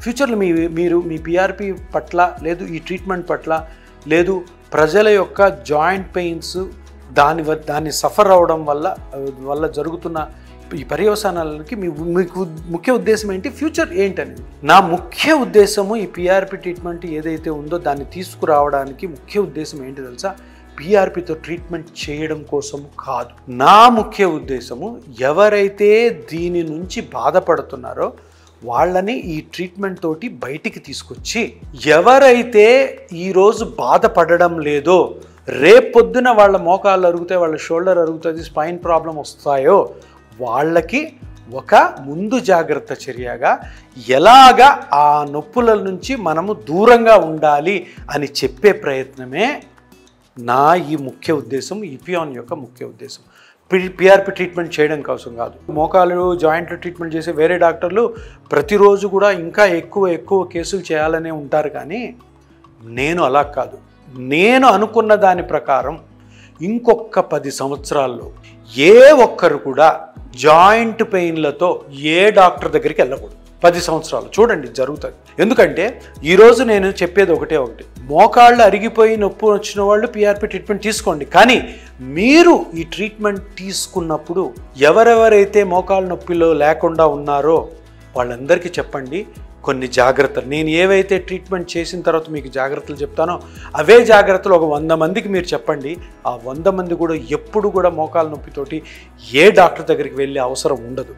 ఫ్యూచర్లో మీరు మీ పిఆర్పి పట్ల లేదు ఈ ట్రీట్మెంట్ పట్ల లేదు ప్రజల యొక్క జాయింట్ పెయిన్స్ దాన్ని సఫర్ అవడం వల్ల జరుగుతున్న ఈ పర్యవసానాలకి మీకు ముఖ్య ఉద్దేశం ఏంటి, ఫ్యూచర్ ఏంటనేది. నా ముఖ్య ఉద్దేశము ఈ పిఆర్పి ట్రీట్మెంట్ ఏదైతే ఉందో దాన్ని తీసుకురావడానికి ముఖ్య ఉద్దేశం ఏంటి తెలుసా? పిఆర్పితో ట్రీట్మెంట్ చేయడం కోసం కాదు. నా ముఖ్య ఉద్దేశము ఎవరైతే దీని నుంచి బాధపడుతున్నారో వాళ్ళని ఈ ట్రీట్మెంట్ తోటి బయటికి తీసుకొచ్చి, ఎవరైతే ఈరోజు బాధపడడం లేదో రేపొద్దున వాళ్ళ మోకాళ్ళు అరుగుతాయి, వాళ్ళ షోల్డర్ అరుగుతుంది, స్పైన్ ప్రాబ్లం వస్తాయో వాళ్ళకి ఒక ముందు జాగ్రత్త చర్యగా ఎలాగా ఆ నొప్పుల నుంచి మనము దూరంగా ఉండాలి అని చెప్పే ప్రయత్నమే నా ఈ ముఖ్య ఉద్దేశం, ఇపియాన్ యొక్క ముఖ్య ఉద్దేశం. పిఆర్పి ట్రీట్మెంట్ చేయడం కోసం కాదు. మోకాలు జాయింట్లు ట్రీట్మెంట్ చేసే వేరే డాక్టర్లు ప్రతిరోజు కూడా ఇంకా ఎక్కువ కేసులు చేయాలనే ఉంటారు, కానీ నేను అలా కాదు. నేను అనుకున్న దాని ప్రకారం ఇంకొక 10 సంవత్సరాల్లో ఏ ఒక్కరు కూడా జాయింట్ పెయిన్లతో ఏ డాక్టర్ దగ్గరికి వెళ్ళకూడదు. 10 సంవత్సరాలు చూడండి జరుగుతుంది. ఎందుకంటే ఈరోజు నేను చెప్పేది ఒకటి, మోకాళ్ళు అరిగిపోయి నొప్పి వచ్చిన వాళ్ళు పిఆర్పి ట్రీట్మెంట్ తీసుకోండి. కానీ మీరు ఈ ట్రీట్మెంట్ తీసుకున్నప్పుడు ఎవరెవరైతే మోకాళ్ళ నొప్పిలో లేకుండా ఉన్నారో వాళ్ళందరికీ చెప్పండి కొన్ని జాగ్రత్తలు. నేను ఏవైతే ట్రీట్మెంట్ చేసిన తర్వాత మీకు జాగ్రత్తలు చెప్తానో అవే జాగ్రత్తలు ఒక 100 మందికి మీరు చెప్పండి. ఆ 100 మంది కూడా ఎప్పుడు కూడా మోకాళ్ళ నొప్పితోటి ఏ డాక్టర్ దగ్గరికి వెళ్ళే అవసరం ఉండదు.